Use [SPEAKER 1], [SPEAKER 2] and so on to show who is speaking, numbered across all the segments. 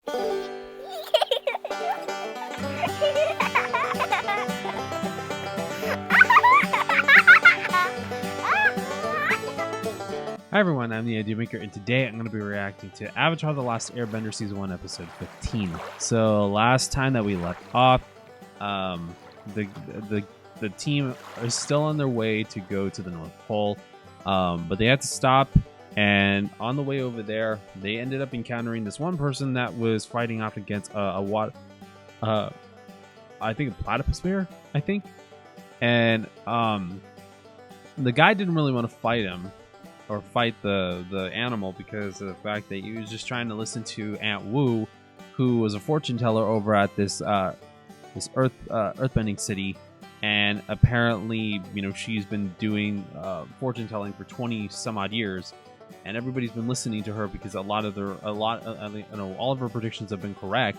[SPEAKER 1] Hi everyone, I'm the Idea Maker, and today I'm going to be reacting to Avatar: The Last Airbender Season 1, Episode 15. So last time that we left off, the team is still on their way to go to the North Pole, but they had to stop, and on the way over there, they ended up encountering this one person that was fighting off against I think a platypus bear, and the guy didn't really want to fight him or fight the animal because of the fact that he was just trying to listen to Aunt Wu, who was a fortune teller over at this earthbending city, and apparently, she's been doing fortune telling for 20 some odd years, and everybody's been listening to her because all of her predictions have been correct.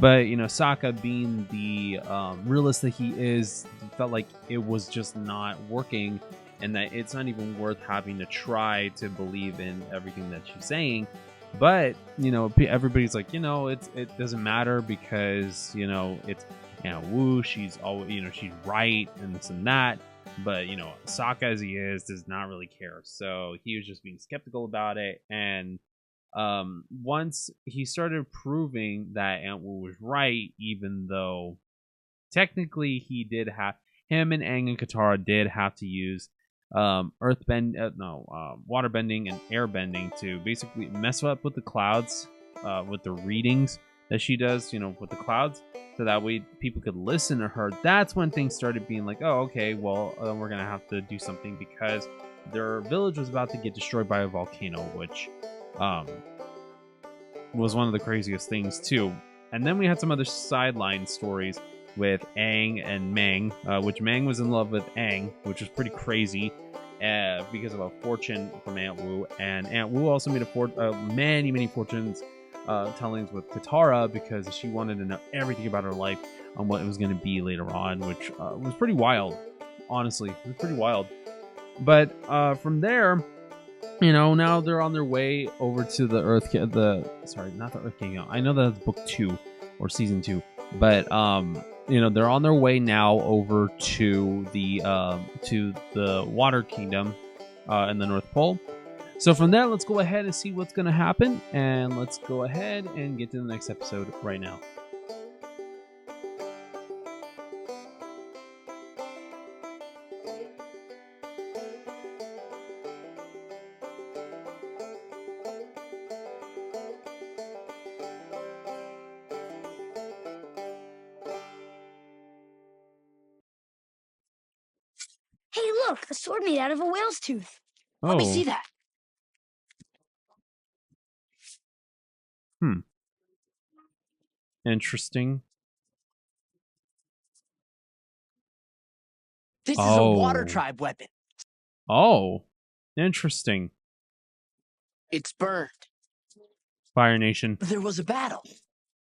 [SPEAKER 1] But Sokka, being the realist that he is, felt like it was just not working, and that it's not even worth having to try to believe in everything that she's saying. But everybody's like, it doesn't matter because it's Aunt Wu. She's always she's right and this and that. But Sokka, as he is, does not really care. So he was just being skeptical about it. And once he started proving that Aunt Wu was right, even though technically him and Aang and Katara did have to use waterbending and airbending to basically mess up with the clouds, with the readings that she does, with the clouds, so that way people could listen to her. That's when things started being like, oh, okay, well, we're gonna have to do something because their village was about to get destroyed by a volcano, which was one of the craziest things too. And then we had some other sideline stories with Aang and Mang, which Mang was in love with Aang, which was pretty crazy because of a fortune from Aunt Wu. And Aunt Wu also made many fortunes tellings with Katara because she wanted to know everything about her life on what it was going to be later on, which was pretty wild. Honestly, it was pretty wild. But from there, now they're on their way over to the Earth. Not the Earth Kingdom. I know that's book 2 or season 2, but they're on their way now over to the Water Kingdom in the North Pole. So from there, let's go ahead and see what's going to happen, and let's go ahead and get to the next episode right now.
[SPEAKER 2] Hey, look, a sword made out of a whale's tooth. Let me see that.
[SPEAKER 1] Interesting.
[SPEAKER 3] This is a water tribe weapon.
[SPEAKER 1] Oh, interesting.
[SPEAKER 3] It's burned.
[SPEAKER 1] Fire Nation.
[SPEAKER 3] There was a battle.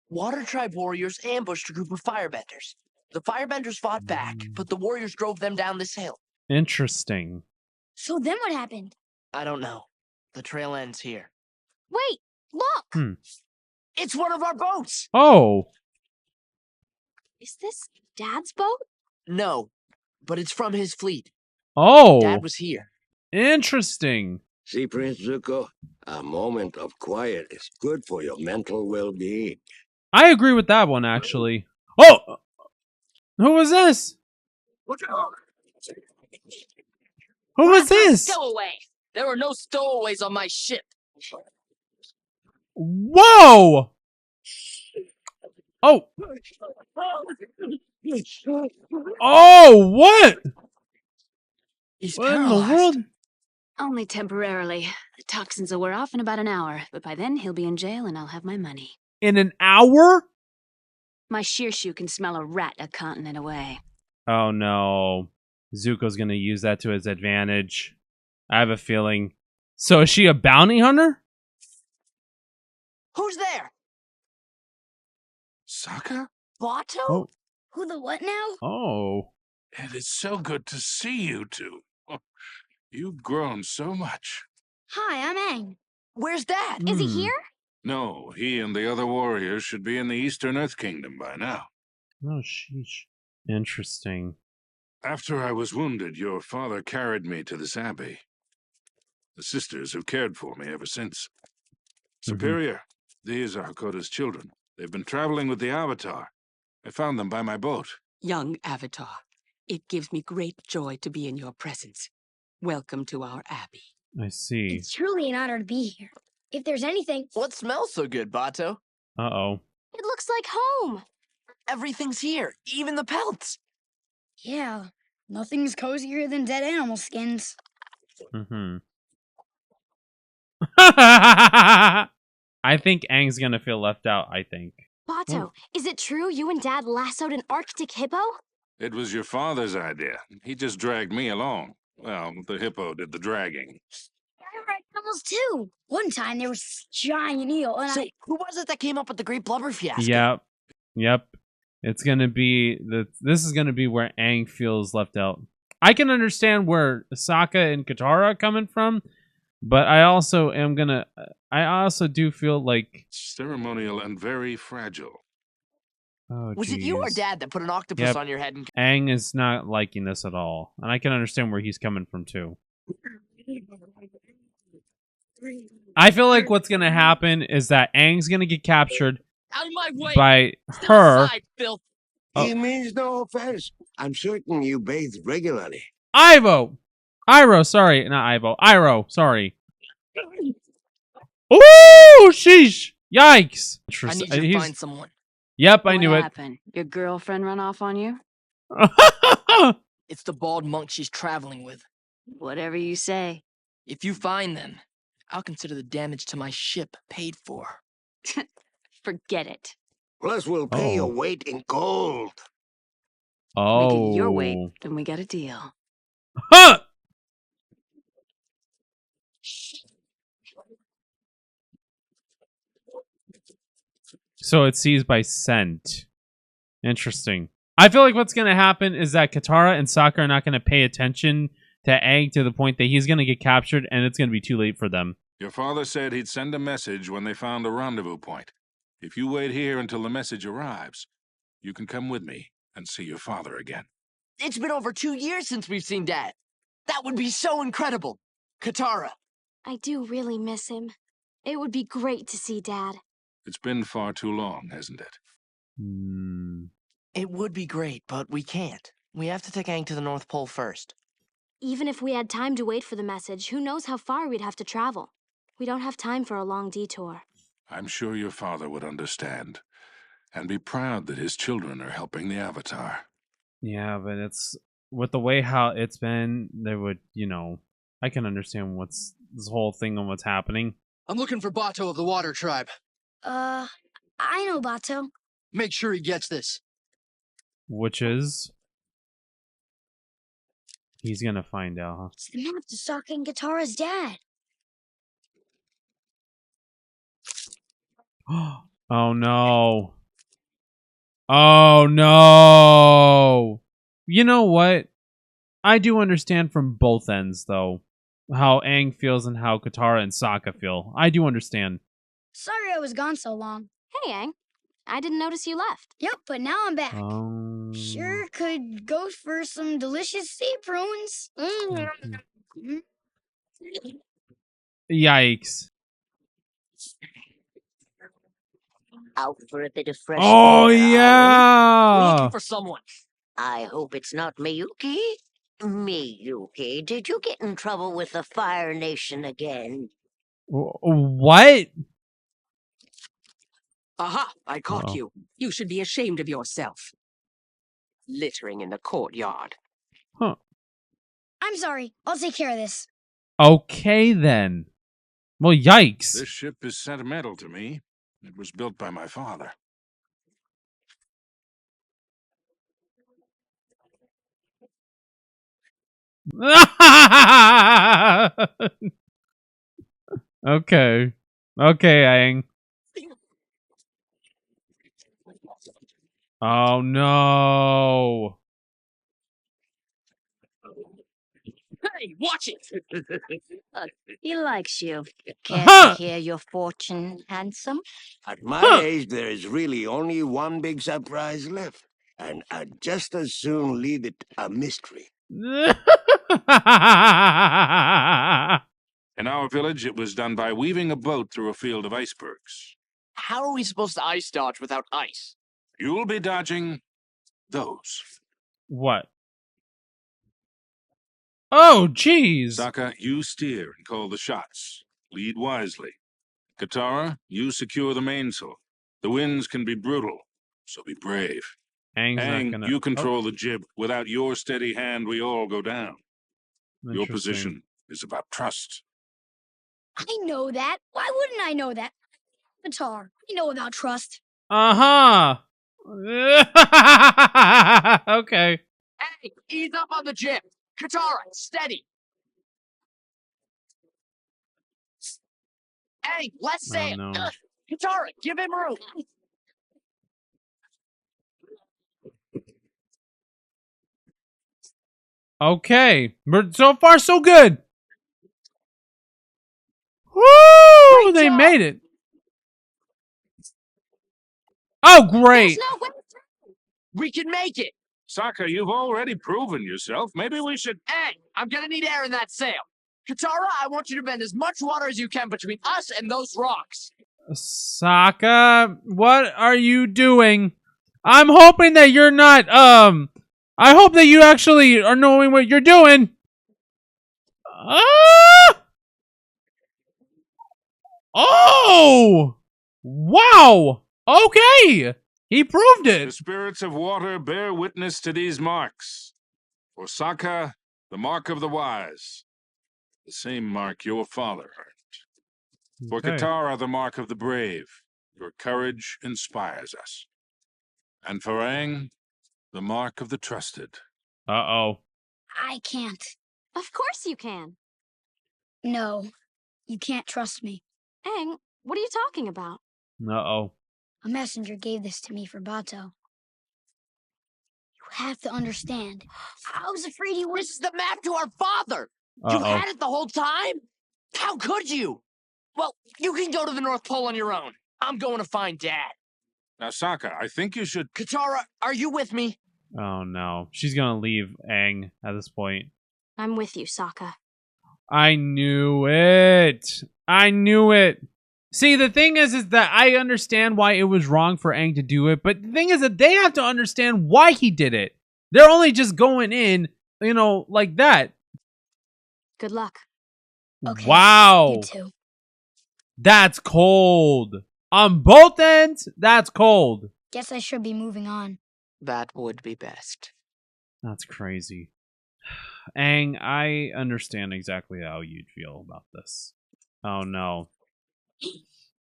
[SPEAKER 3] Water tribe warriors ambushed a group of firebenders. The firebenders fought back, but the warriors drove them down this hill.
[SPEAKER 1] Interesting.
[SPEAKER 2] So then what happened?
[SPEAKER 3] I don't know. The trail ends here.
[SPEAKER 2] Wait, look!
[SPEAKER 3] It's one of our boats!
[SPEAKER 1] Oh!
[SPEAKER 2] Is this Dad's boat?
[SPEAKER 3] No, but it's from his fleet.
[SPEAKER 1] Oh!
[SPEAKER 3] Dad was here.
[SPEAKER 1] Interesting.
[SPEAKER 4] See, Prince Zuko, a moment of quiet is good for your mental well-being.
[SPEAKER 1] I agree with that one, actually. Oh! Who was this? Who was this?
[SPEAKER 3] Stowaway! There were no stowaways on my ship.
[SPEAKER 1] Whoa! Oh! Oh, what?
[SPEAKER 3] He's
[SPEAKER 1] what
[SPEAKER 3] paralyzed.
[SPEAKER 1] in the world?
[SPEAKER 5] Only temporarily. The toxins will wear off in about an hour, but by then he'll be in jail and I'll have my money.
[SPEAKER 1] In an hour?
[SPEAKER 5] My shearshoe can smell a rat a continent away.
[SPEAKER 1] Oh no. Zuko's gonna use that to his advantage. I have a feeling. So is she a bounty hunter?
[SPEAKER 3] Who's there?
[SPEAKER 6] Sokka?
[SPEAKER 2] Bato?
[SPEAKER 1] Oh.
[SPEAKER 2] Who the what now?
[SPEAKER 1] Oh.
[SPEAKER 6] It is so good to see you two. You've grown so much.
[SPEAKER 2] Hi, I'm Aang.
[SPEAKER 3] Where's Dad?
[SPEAKER 2] Is he here?
[SPEAKER 6] No, he and the other warriors should be in the Eastern Earth Kingdom by now.
[SPEAKER 1] Oh, sheesh. Interesting.
[SPEAKER 6] After I was wounded, your father carried me to this abbey. The sisters have cared for me ever since. Superior, these are Hakoda's children. They've been traveling with the Avatar. I found them by my boat.
[SPEAKER 7] Young Avatar, it gives me great joy to be in your presence. Welcome to our abbey.
[SPEAKER 1] I see.
[SPEAKER 2] It's truly an honor to be here. If there's anything...
[SPEAKER 3] What smells so good, Bato?
[SPEAKER 1] Uh-oh.
[SPEAKER 5] It looks like home.
[SPEAKER 3] Everything's here, even the pelts.
[SPEAKER 2] Yeah, nothing's cozier than dead animal skins.
[SPEAKER 1] I think Aang's gonna feel left out, I think.
[SPEAKER 5] Bato, is it true you and Dad lassoed an Arctic hippo?
[SPEAKER 6] It was your father's idea. He just dragged me along. Well, the hippo did the dragging.
[SPEAKER 2] I ride animals too. One time there was this giant eel, and
[SPEAKER 3] So, who was it that came up with the Great Blubber Fiasco?
[SPEAKER 1] Yep. It's gonna be this is gonna be where Aang feels left out. I can understand where Sokka and Katara are coming from, but I also do feel like
[SPEAKER 6] Ceremonial and very fragile.
[SPEAKER 1] oh,
[SPEAKER 3] Was it you or
[SPEAKER 1] geez.
[SPEAKER 3] Dad that put an octopus
[SPEAKER 1] Yep.
[SPEAKER 3] on your head and...
[SPEAKER 1] Aang is not liking this at all, and I can understand where he's coming from too. I feel like what's gonna happen is that Aang's gonna get captured
[SPEAKER 3] Out of my way!
[SPEAKER 1] by
[SPEAKER 3] Step
[SPEAKER 1] her.
[SPEAKER 3] aside, filth!
[SPEAKER 1] Oh.
[SPEAKER 4] He means no offense. I'm certain you bathe regularly.
[SPEAKER 1] Iroh, sorry, not Ivo. Iroh, sorry. Ooh, sheesh, yikes.
[SPEAKER 3] I need you to find someone.
[SPEAKER 1] Yep, I knew
[SPEAKER 5] What
[SPEAKER 1] it.
[SPEAKER 5] happened? Your girlfriend run off on you?
[SPEAKER 3] It's the bald monk she's traveling with.
[SPEAKER 5] Whatever you say.
[SPEAKER 3] If you find them, I'll consider the damage to my ship paid for.
[SPEAKER 5] Forget it.
[SPEAKER 4] Plus, we'll pay
[SPEAKER 1] Oh.
[SPEAKER 4] your weight in gold.
[SPEAKER 5] Make it your weight,
[SPEAKER 1] Oh.
[SPEAKER 5] then we got a deal.
[SPEAKER 1] Huh! So it sees by scent. Interesting. I feel like what's going to happen is that Katara and Sokka are not going to pay attention to Aang to the point that he's going to get captured and it's going to be too late for them.
[SPEAKER 6] Your father said he'd send a message when they found a rendezvous point. If you wait here until the message arrives, you can come with me and see your father again.
[SPEAKER 3] It's been over 2 years since we've seen Dad. That would be so incredible. Katara.
[SPEAKER 8] I do really miss him. It would be great to see Dad.
[SPEAKER 6] It's been far too long, hasn't it?
[SPEAKER 3] It would be great, but we can't. We have to take Aang to the North Pole first.
[SPEAKER 8] Even if we had time to wait for the message, who knows how far we'd have to travel. We don't have time for a long detour.
[SPEAKER 6] I'm sure your father would understand and be proud that his children are helping the Avatar.
[SPEAKER 1] Yeah, but it's with the way how it's been, they would, I can understand what's this whole thing on what's happening.
[SPEAKER 9] I'm looking for Bato of the Water Tribe.
[SPEAKER 2] I know Bato.
[SPEAKER 9] Make sure he gets this.
[SPEAKER 1] Which is he's gonna find out,
[SPEAKER 2] It's the map to Sokka and Katara's dad.
[SPEAKER 1] huh? Oh no. Oh no. You know what? I do understand from both ends though. How Aang feels and how Katara and Sokka feel. I do understand.
[SPEAKER 2] Sorry I was gone so long.
[SPEAKER 8] Hey, Aang. I didn't notice you left.
[SPEAKER 2] Yep, but now I'm back.
[SPEAKER 1] Oh.
[SPEAKER 2] Sure could go for some delicious sea prunes.
[SPEAKER 1] Yikes.
[SPEAKER 10] Out for a bit of fresh
[SPEAKER 1] Oh
[SPEAKER 10] air, are we?
[SPEAKER 1] yeah.
[SPEAKER 3] Looking for someone.
[SPEAKER 10] I hope it's not Miyuki. Miyuki, did you get in trouble with the Fire Nation again?
[SPEAKER 1] What?
[SPEAKER 7] Aha! I caught
[SPEAKER 1] Uh-oh.
[SPEAKER 7] you. You should be ashamed of yourself. Littering in the courtyard.
[SPEAKER 1] Huh.
[SPEAKER 2] I'm sorry. I'll take care of this.
[SPEAKER 1] Okay then. Well, yikes.
[SPEAKER 6] This ship is sentimental to me. It was built by my father.
[SPEAKER 1] Okay. Okay, Aang. Oh no.
[SPEAKER 3] Hey, watch it!
[SPEAKER 5] Look, he likes you.
[SPEAKER 10] Care to hear your fortune, handsome?
[SPEAKER 4] At my age, there is really only one big surprise left. And I'd just as soon leave it a mystery.
[SPEAKER 6] In our village, it was done by weaving a boat through a field of icebergs.
[SPEAKER 3] How are we supposed to ice dodge without ice?
[SPEAKER 6] You'll be dodging those.
[SPEAKER 1] What? Oh, jeez.
[SPEAKER 6] Sokka, you steer and call the shots. Lead wisely. Katara, you secure the mainsail. The winds can be brutal, so be brave.
[SPEAKER 1] Aang,
[SPEAKER 6] you control the jib. Without your steady hand, we all go down. Your position is about trust.
[SPEAKER 2] I know that. Why wouldn't I know that? Avatar. I know about trust.
[SPEAKER 1] Uh-huh. Okay.
[SPEAKER 3] Hey, ease up on the jib. Katara, steady. Hey, let's sail.
[SPEAKER 1] no.
[SPEAKER 3] Katara, give him room.
[SPEAKER 1] Okay. But so far, so good. Woo!
[SPEAKER 3] Great
[SPEAKER 1] They
[SPEAKER 3] job.
[SPEAKER 1] made it. Oh, great.
[SPEAKER 2] There's no way through.
[SPEAKER 3] We can make it.
[SPEAKER 6] Sokka, you've already proven yourself. Maybe we should...
[SPEAKER 3] Hey, I'm gonna need air in that sail. Katara, I want you to bend as much water as you can between us and those rocks.
[SPEAKER 1] Sokka, what are you doing? I'm hoping that you're not, I hope that you actually are knowing what you're doing. Ah! Oh! Wow! Okay! He proved
[SPEAKER 6] The
[SPEAKER 1] it.
[SPEAKER 6] spirits of water bear witness to these marks. For Sokka, the mark of the wise. The same mark your father earned. For
[SPEAKER 1] Okay.
[SPEAKER 6] Katara, the mark of the brave. Your courage inspires us. And for Aang, the mark of the trusted.
[SPEAKER 1] Uh-oh.
[SPEAKER 2] I can't.
[SPEAKER 8] Of course you can.
[SPEAKER 2] No, you can't trust me.
[SPEAKER 8] Aang, what are you talking about?
[SPEAKER 1] Uh-oh.
[SPEAKER 2] A messenger gave this to me for Bato. You have to understand. I was afraid he
[SPEAKER 3] This
[SPEAKER 2] was.
[SPEAKER 3] is the map to our father. You
[SPEAKER 1] Uh-oh.
[SPEAKER 3] had it the whole time? How could you? Well, you can go to the North Pole on your own. I'm going to find Dad.
[SPEAKER 6] Now, Sokka, I think you should...
[SPEAKER 3] Katara, are you with me?
[SPEAKER 1] Oh, no. She's gonna leave Aang at this point.
[SPEAKER 8] I'm with you, Sokka.
[SPEAKER 1] I knew it. I knew it. See, the thing is that I understand why it was wrong for Aang to do it, but the thing is that they have to understand why he did it. They're only just going in, you know, like that.
[SPEAKER 8] Good luck.
[SPEAKER 2] Okay.
[SPEAKER 1] Wow.
[SPEAKER 2] You too.
[SPEAKER 1] That's cold. On both ends, that's cold.
[SPEAKER 2] Guess I should be moving on.
[SPEAKER 3] That would be best.
[SPEAKER 1] That's crazy. Aang, I understand exactly how you'd feel about this. Oh, no.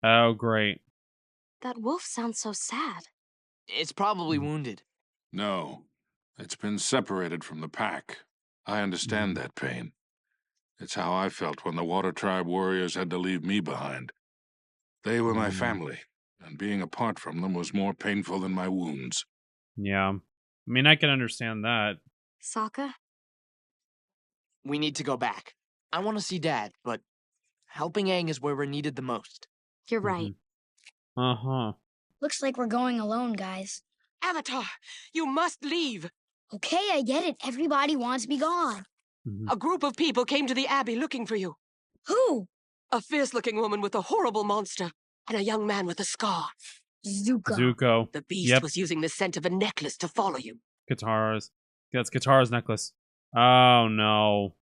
[SPEAKER 1] Oh, great.
[SPEAKER 8] That wolf sounds so sad.
[SPEAKER 3] It's probably wounded.
[SPEAKER 6] No. It's been separated from the pack. I understand that pain. It's how I felt when the Water Tribe warriors had to leave me behind. They were my family, and being apart from them was more painful than my wounds.
[SPEAKER 1] Yeah. I mean, I can understand that.
[SPEAKER 8] Sokka?
[SPEAKER 3] We need to go back. I want to see Dad, but helping Aang is where we're needed the most.
[SPEAKER 8] You're right.
[SPEAKER 1] Uh-huh.
[SPEAKER 2] Looks like we're going alone, guys.
[SPEAKER 7] Avatar, you must leave.
[SPEAKER 2] Okay, I get it. Everybody wants me gone.
[SPEAKER 7] A group of people came to the Abbey looking for you.
[SPEAKER 2] Who?
[SPEAKER 7] A fierce-looking woman with a horrible monster, and a young man with a scar.
[SPEAKER 2] Zuko.
[SPEAKER 1] Zuko.
[SPEAKER 7] The beast
[SPEAKER 1] Yep.
[SPEAKER 7] was using the scent of a necklace to follow you.
[SPEAKER 1] Katara's. That's Katara's necklace. Oh, no.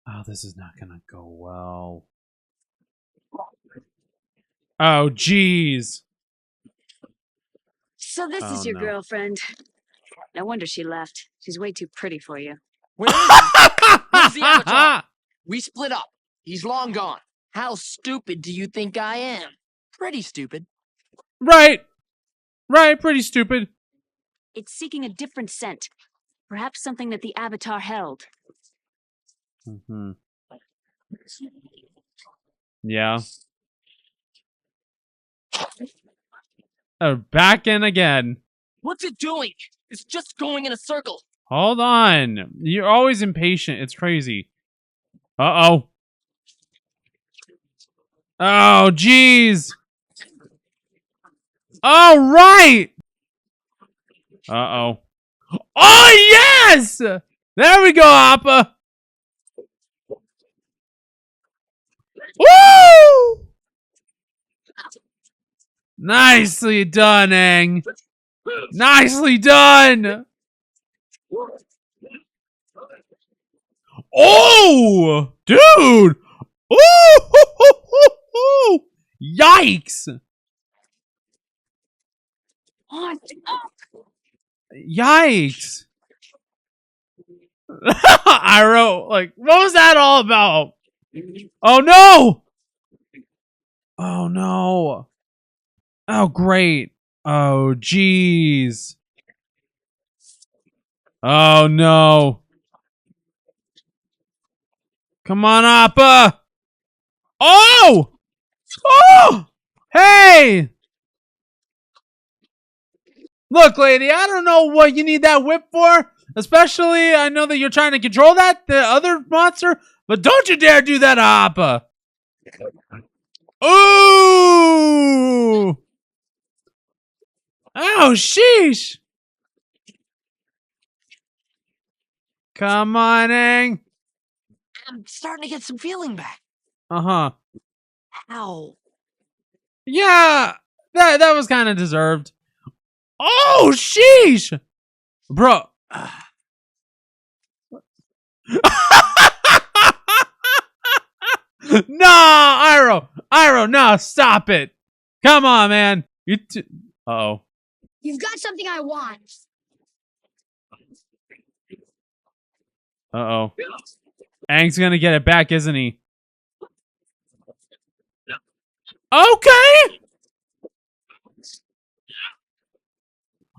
[SPEAKER 1] Oh, this is not gonna go well. Oh, jeez.
[SPEAKER 5] So this is
[SPEAKER 1] Oh,
[SPEAKER 5] your
[SPEAKER 1] no.
[SPEAKER 5] girlfriend. No wonder she left. She's way too pretty for you.
[SPEAKER 3] Where is he? Where's the Avatar? We split up. He's long gone. How stupid do you think I am? Pretty stupid.
[SPEAKER 1] Right. Right, pretty stupid.
[SPEAKER 5] It's seeking a different scent. Perhaps something that the Avatar held.
[SPEAKER 1] Mm-hmm. Yeah. Oh, back in again.
[SPEAKER 3] What's it doing? It's just going in a circle.
[SPEAKER 1] Hold on. You're always impatient. It's crazy. Uh-oh. Oh, jeez. All right. Uh-oh. Oh, yes! There we go, Appa. Woo! Nicely done, Aang. Nicely done. Oh, dude. Ooh! Yikes. Yikes. I wrote, like, what was that all about? Oh, no. Oh, no. Oh, great. Oh, jeez. Oh, no. Come on, Appa. Oh! Oh! Hey! Look, lady, I don't know what you need that whip for. Especially, I know that you're trying to control the other monster, but don't you dare do that to Appa. Ooh! Oh, sheesh! Come on, Aang.
[SPEAKER 3] I'm starting to get some feeling back.
[SPEAKER 1] Uh-huh.
[SPEAKER 3] Ow.
[SPEAKER 1] Yeah, that was kind of deserved. Oh, sheesh! Bro. No, Iroh, no, stop it. Come on, man. Uh-oh.
[SPEAKER 2] You've got something I want.
[SPEAKER 1] Uh-oh. Aang's gonna get it back, isn't he? Okay!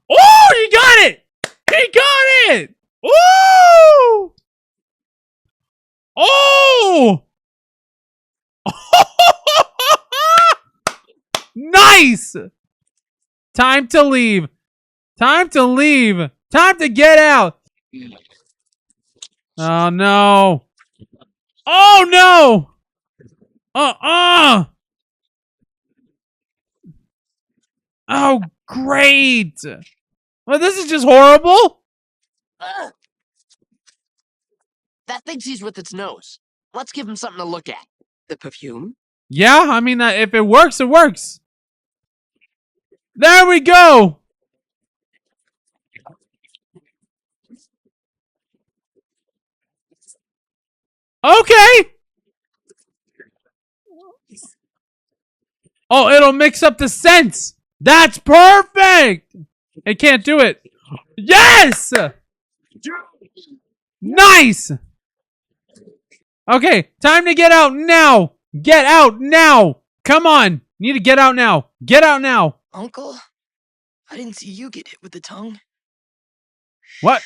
[SPEAKER 1] Oh, you got it! He got it! Ooh! Oh! Nice! Time to leave. Time to leave. Time to get out. Oh, no. Oh, no! Oh, great! Well, this is just horrible.
[SPEAKER 3] That thinks he's with its nose. Let's give him something to look at.
[SPEAKER 7] The perfume?
[SPEAKER 1] Yeah, I mean, if it works, it works. There we go. Okay. Oh, it'll mix up the scents. That's perfect. It can't do it. Yes. Nice. Okay, time to get out now. Get out now. Come on. You need to get out now. Get out now.
[SPEAKER 3] Uncle? I didn't see you get hit with the tongue.
[SPEAKER 1] What?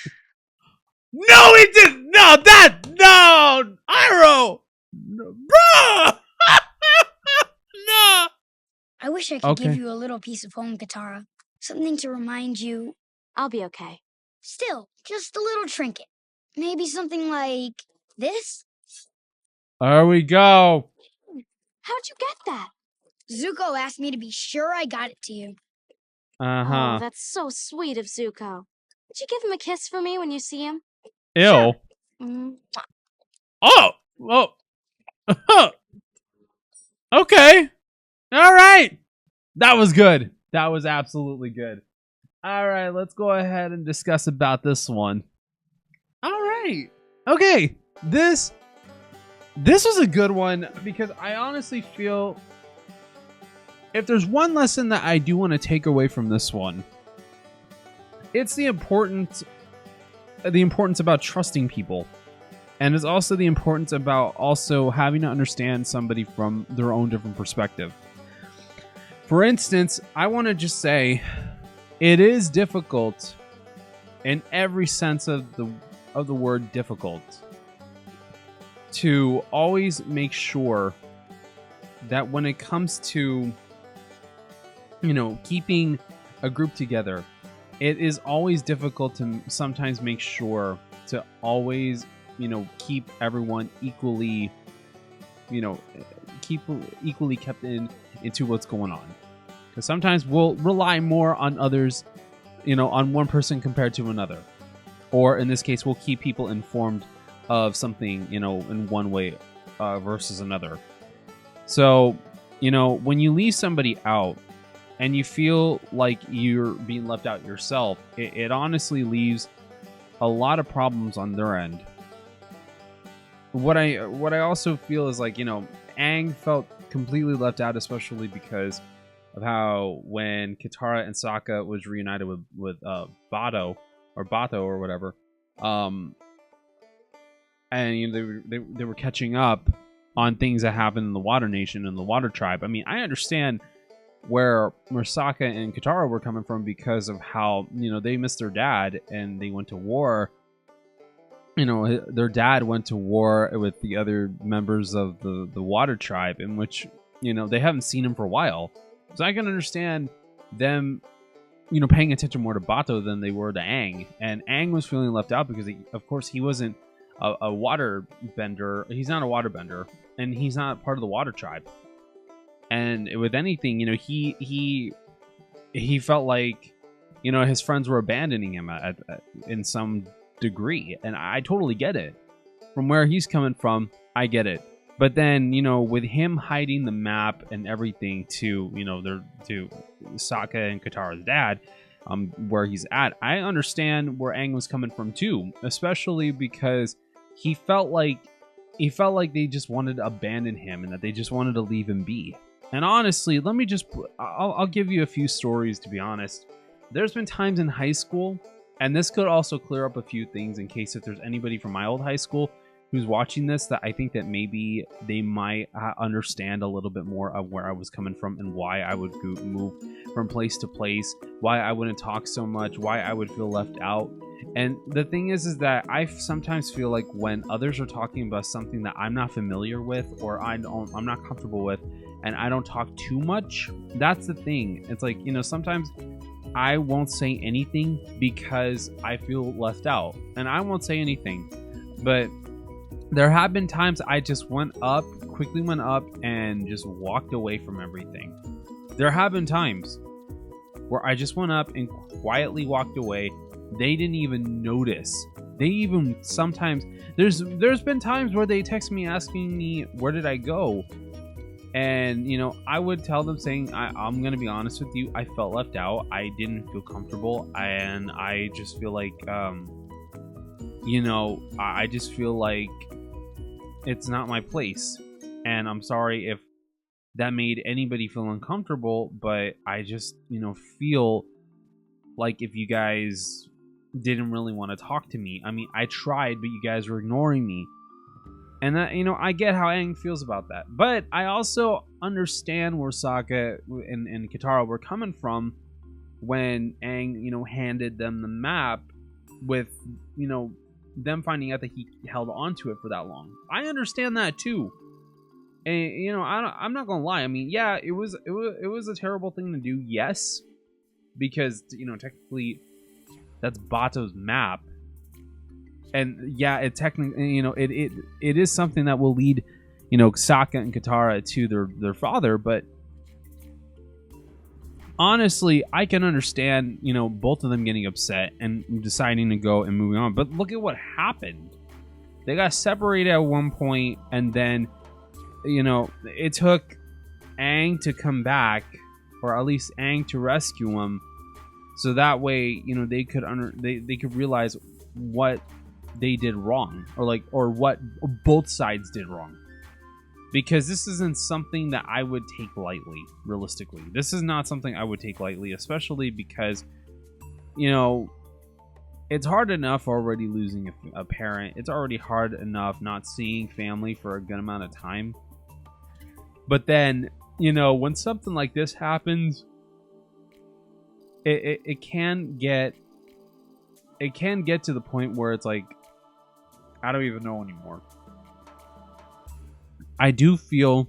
[SPEAKER 1] No, it didn't. No, no, Iroh. No, bro. No.
[SPEAKER 2] I wish I could give you a little piece of home, Katara. Something to remind you.
[SPEAKER 8] I'll be okay.
[SPEAKER 2] Still, just a little trinket. Maybe something like this?
[SPEAKER 1] There we go.
[SPEAKER 8] How'd you get that?
[SPEAKER 2] Zuko asked me to be sure I got it to you.
[SPEAKER 1] Uh-huh.
[SPEAKER 8] Oh, that's so sweet of Zuko. Would you give him a kiss for me when you see him?
[SPEAKER 1] Ew.
[SPEAKER 8] Sure.
[SPEAKER 1] Oh. Well. Okay. All right. That was good. That was absolutely good. All right, let's go ahead and discuss about this one. All right. Okay. This was a good one because I honestly feel if there's one lesson that I do want to take away from this one, it's the importance about trusting people. And it's also the importance about also having to understand somebody from their own different perspective. For instance, I want to just say it is difficult in every sense of the word difficult to always make sure that when it comes to, you know, keeping a group together, it is always difficult to sometimes make sure to always keep everyone equally, keep equally kept into what's going on. Because sometimes we'll rely more on others, on one person compared to another. Or in this case, we'll keep people informed of something, in one way versus another. So, when you leave somebody out and you feel like you're being left out yourself, it honestly leaves a lot of problems on their end. What I also feel is like, Aang felt completely left out, especially because of how when Katara and Sokka was reunited with Bato or whatever, and they were catching up on things that happened in the Water Nation and the Water Tribe. I mean, I understand where Sokka and Katara were coming from because of how they missed their dad and they went to war. Their dad went to war with the other members of the Water Tribe, in which they haven't seen him for a while. So I can understand them, paying attention more to Bato than they were to Aang. And Aang was feeling left out because, of course, he wasn't a water bender. He's not a water bender, and he's not part of the Water Tribe. And with anything, he felt like, his friends were abandoning him in some degree. And I totally get it. From where he's coming from, I get it. But then, with him hiding the map and everything to Sokka and Katara's dad, where he's at, I understand where Aang was coming from too, especially because he felt like they just wanted to abandon him and that they just wanted to leave him be. And honestly, I'll give you a few stories, to be honest. There's been times in high school, and this could also clear up a few things in case if there's anybody from my old high school who's watching this, that I think that maybe they might understand a little bit more of where I was coming from and why I would move from place to place, why I wouldn't talk so much, why I would feel left out. And the thing is that I sometimes feel like when others are talking about something that I'm not familiar with or I'm not comfortable with, and I don't talk too much, that's the thing. It's like, sometimes I won't say anything because I feel left out, and I won't say anything. But there have been times I just quickly went up and just walked away from everything. There have been times where I just went up and quietly walked away. They didn't even notice. They even sometimes, there's been times where they text me asking me, where did I go? And, I would tell them saying, I'm going to be honest with you, I felt left out. I didn't feel comfortable. And I just feel like, I just feel like it's not my place. And I'm sorry if that made anybody feel uncomfortable, but I just, feel like if you guys didn't really want to talk to me, I mean, I tried, but you guys were ignoring me. And that, I get how Aang feels about that. But I also understand where Sokka and Katara were coming from when Aang, handed them the map with, them finding out that he held on to it for that long. I understand that too. And, I'm not gonna lie. I mean, yeah, it was a terrible thing to do, yes. Because, technically, that's Bato's map. And yeah, it technically, it is something that will lead, Sokka and Katara to their father. But honestly, I can understand, both of them getting upset and deciding to go and moving on. But look at what happened. They got separated at one point, and then, it took Aang to come back, or at least Aang to rescue him, so that way, they could realize what they did wrong, or what both sides did wrong. Because this isn't something that I would take lightly, realistically. This is not something I would take lightly, especially because, it's hard enough already losing a parent. It's already hard enough not seeing family for a good amount of time. But then, when something like this happens, it can get to the point where it's like, I don't even know anymore. I do feel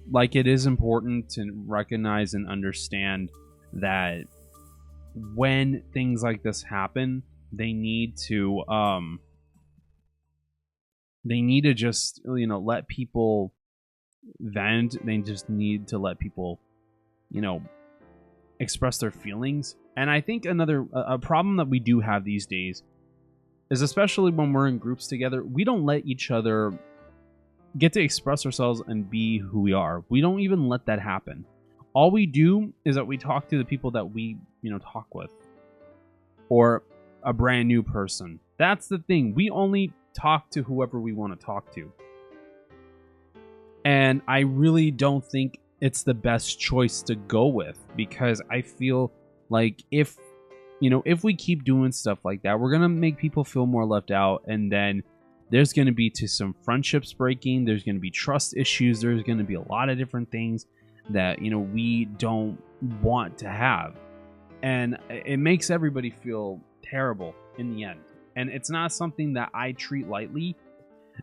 [SPEAKER 1] like it is important to recognize and understand that when things like this happen, they need to they need to just, let people vent. They just need to let people, express their feelings. And I think a problem that we do have these days is, especially when we're in groups together, we don't let each other get to express ourselves and be who we are. We don't even let that happen. All we do is that we talk to the people that we, talk with, or a brand new person. That's the thing. We only talk to whoever we want to talk to. And I really don't think it's the best choice to go with, because I feel like if we keep doing stuff like that, we're going to make people feel more left out. And then there's going to be some friendships breaking. There's going to be trust issues. There's going to be a lot of different things that, we don't want to have. And it makes everybody feel terrible in the end. And it's not something that I treat lightly.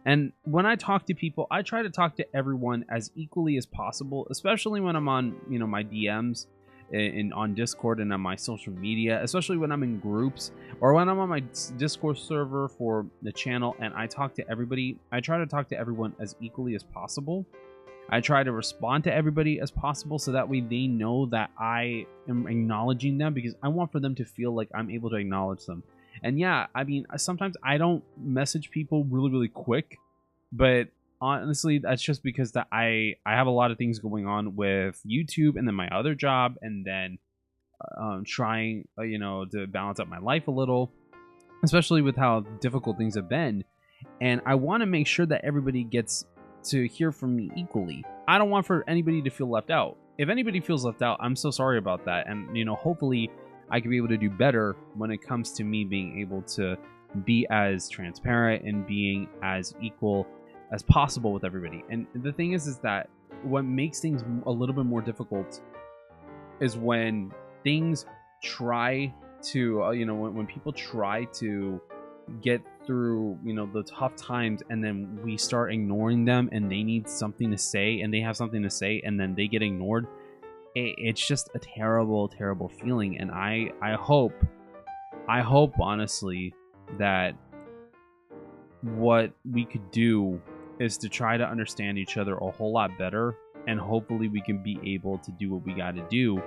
[SPEAKER 1] And when I talk to people, I try to talk to everyone as equally as possible, especially when I'm on, my DMs on Discord and on my social media, especially when I'm in groups or when I'm on my Discord server for the channel and I talk to everybody. I try to talk to everyone as equally as possible. I try to respond to everybody as possible so that way they know that I am acknowledging them, because I want for them to feel like I'm able to acknowledge them. And yeah, I mean, sometimes I don't message people really, really quick, but honestly, that's just because that I have a lot of things going on with YouTube and then my other job, and then trying, to balance out my life a little, especially with how difficult things have been. And I want to make sure that everybody gets to hear from me equally. I don't want for anybody to feel left out. If anybody feels left out, I'm so sorry about that. And, hopefully I can be able to do better when it comes to me being able to be as transparent and being as equal as possible with everybody. And the thing is that what makes things a little bit more difficult is when things try to, when people try to get through, the tough times, and then we start ignoring them, and they need something to say, and they have something to say, and then they get ignored. It's just a terrible, terrible feeling. And I hope honestly that what we could do is to try to understand each other a whole lot better, and hopefully we can be able to do what we got to do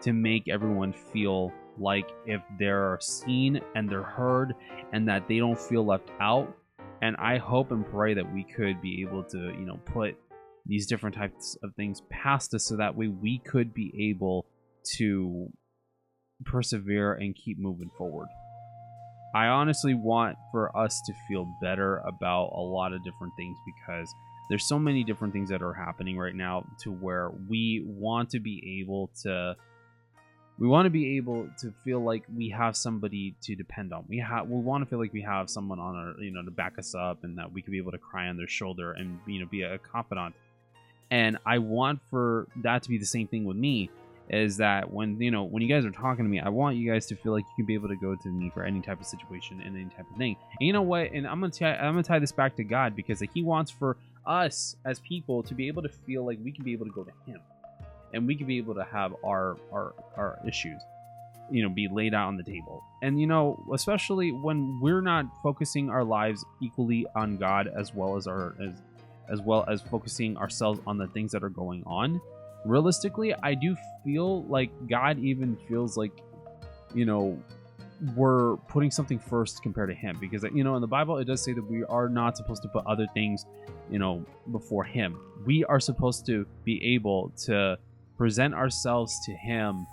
[SPEAKER 1] to make everyone feel like if they're seen and they're heard and that they don't feel left out. And I hope and pray that we could be able to, put these different types of things past us so that way we could be able to persevere and keep moving forward. I honestly want for us to feel better about a lot of different things, because there's so many different things that are happening right now to where we want to be able to feel like we have somebody to depend on. We want to feel like we have someone on our, to back us up, and that we can be able to cry on their shoulder and, be a confidant. And I want for that to be the same thing with me, is that when you guys are talking to me, I want you guys to feel like you can be able to go to me for any type of situation and any type of thing. And you know what? And I'm gonna tie this back to God, because He wants for us as people to be able to feel like we can be able to go to Him, and we can be able to have our issues, be laid out on the table. And especially when we're not focusing our lives equally on God, as well as focusing ourselves on the things that are going on. Realistically, I do feel like God even feels like, we're putting something first compared to Him, because in the Bible it does say that we are not supposed to put other things, before Him. We are supposed to be able to present ourselves to Him,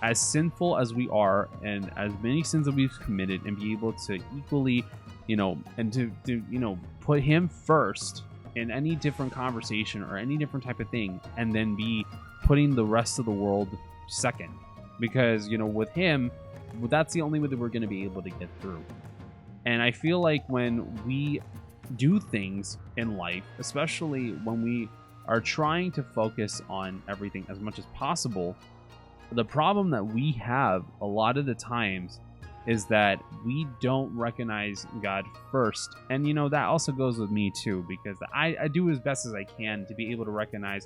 [SPEAKER 1] as sinful as we are, and as many sins that we've committed, and be able to equally, and to put Him first in any different conversation or any different type of thing, and then be putting the rest of the world second. Because with Him, that's the only way that we're going to be able to get through. And I feel like when we do things in life, especially when we are trying to focus on everything as much as possible, the problem that we have a lot of the times is that we don't recognize God first. And that also goes with me too, because I do as best as I can to be able to recognize,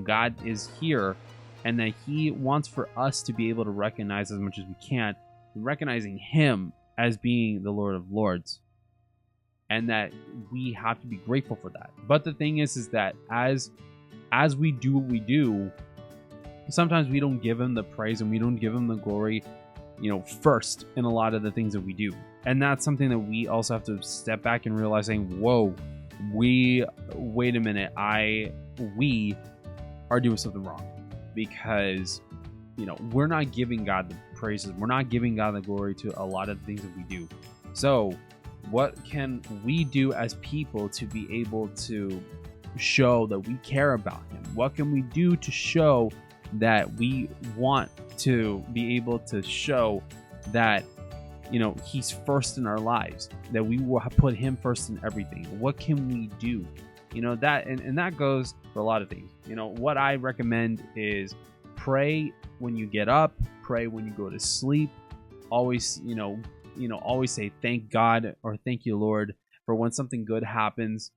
[SPEAKER 1] God is here, and that He wants for us to be able to recognize as much as we can, recognizing Him as being the Lord of Lords. and that we have to be grateful for that. But the thing is that as we do what we do, sometimes we don't give him the praise and we don't give him the glory, first in a lot of the things that we do. And that's something that we also have to step back and realize, saying, whoa, wait a minute, we are doing something wrong, because we're not giving God the praises, we're not giving God the glory to a lot of the things that we do. So what can we do as people to be able to show that we care about him? What can we do to show that we want to be able to show that he's first in our lives, that we will put him first in everything? What can we do? That and that goes for a lot of things. What I recommend is pray when you get up, pray when you go to sleep. Always, always say thank God or thank you, Lord, for when something good happens,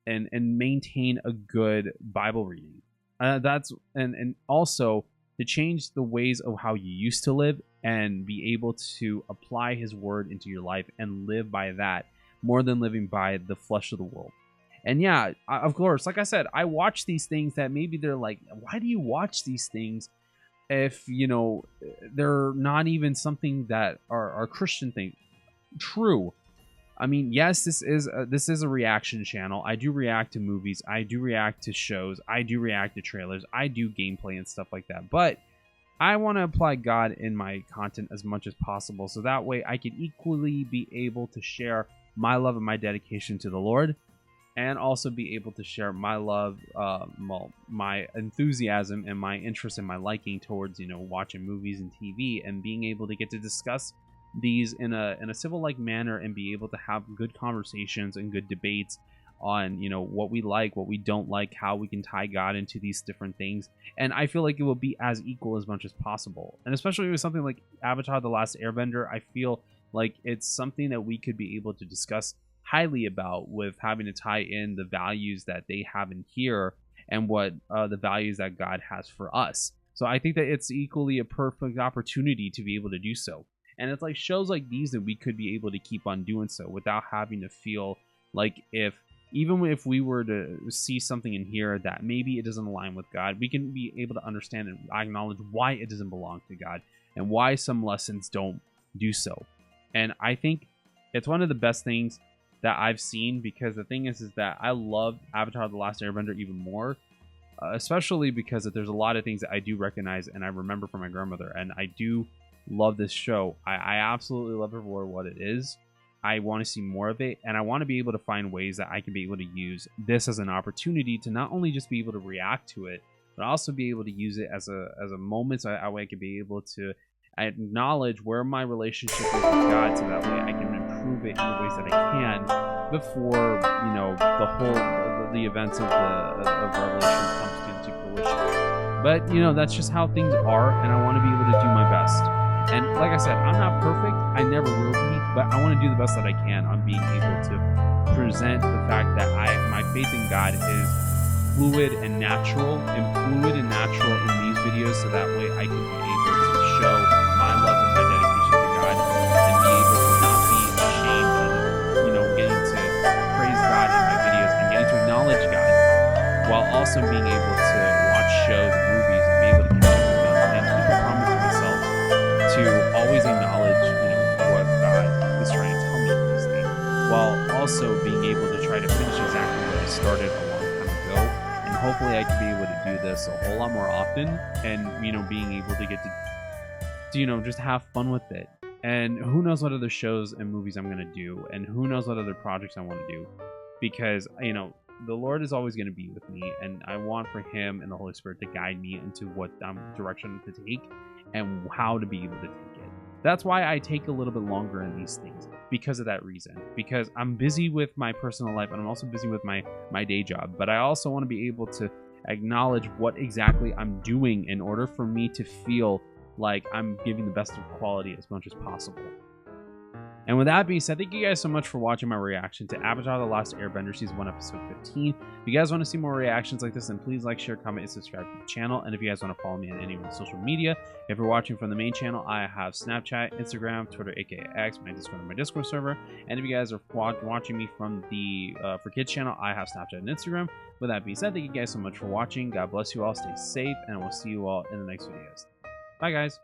[SPEAKER 1] and maintain a good Bible reading. That's and also to change the ways of how you used to live and be able to apply his word into your life and live by that more than living by the flesh of the world. And yeah, of course, like I said, I watch these things that maybe they're like, why do you watch these things if they're not even something that are Christian thing? True. I mean, yes, this is a reaction channel. I do react to movies, I do react to shows, I do react to trailers, I do gameplay and stuff like that. But I want to apply God in my content as much as possible, so that way I can equally be able to share my love and my dedication to the Lord, and also be able to share my love, my enthusiasm and my interest and my liking towards watching movies and TV, and being able to get to discuss these in a civil like manner and be able to have good conversations and good debates on what we like, what we don't like, how we can tie God into these different things. And I feel like it will be as equal as much as possible, and especially with something like Avatar: The Last Airbender, I feel like it's something that we could be able to discuss highly about, with having to tie in the values that they have in here and what the values that God has for us. So I think that it's equally a perfect opportunity to be able to do so. And it's like shows like these that we could be able to keep on doing so without having to feel like even if we were to see something in here that maybe it doesn't align with God, we can be able to understand and acknowledge why it doesn't belong to God and why some lessons don't do so. And I think it's one of the best things that I've seen, because the thing is that I love Avatar: The Last Airbender even more, especially because there's a lot of things that I do recognize and I remember from my grandmother, and I do love this show. I absolutely love it for what it is. I want to see more of it, and I want to be able to find ways that I can be able to use this as an opportunity to not only just be able to react to it, but also be able to use it as a moment, so I can be able to acknowledge where my relationship is with God, so that way I can improve it in the ways that I can before the events of Revelation comes into fruition. But that's just how things are, and I want to be able to do my best. And like I said, I'm not perfect, I never will be, but I want to do the best that I can on being able to present the fact that my faith in God is fluid and natural in these videos, so that way I can be able to show my love and my dedication to God, and be able to not be ashamed of getting to praise God in my videos and getting to acknowledge God, while also being able to watch shows and movies and be able to catch up with them and keep a promise to myself to always acknowledge what God is trying to tell me in these things, while also being able to try to finish exactly what I started a long time ago. And hopefully I can be able to do this a whole lot more often, and being able to get to just have fun with it. And who knows what other shows and movies I'm going to do, and who knows what other projects I want to do, because the Lord is always going to be with me, and I want for him and the Holy Spirit to guide me into what direction to take and how to be able to take it. That's why I take a little bit longer in these things, because of that reason, because I'm busy with my personal life and I'm also busy with my day job. But I also want to be able to acknowledge what exactly I'm doing in order for me to feel like I'm giving the best of quality as much as possible. And with that being said, thank you guys so much for watching my reaction to Avatar: The Last Airbender Season 1, Episode 15. If you guys want to see more reactions like this, then please like, share, comment, and subscribe to the channel. And if you guys want to follow me on any of my social media, if you're watching from the main channel, I have Snapchat, Instagram, Twitter, aka X, my Discord, and my Discord server. And if you guys are watching me from the For Kids channel, I have Snapchat and Instagram. With that being said, thank you guys so much for watching. God bless you all, stay safe, and we'll see you all in the next videos. Bye, guys.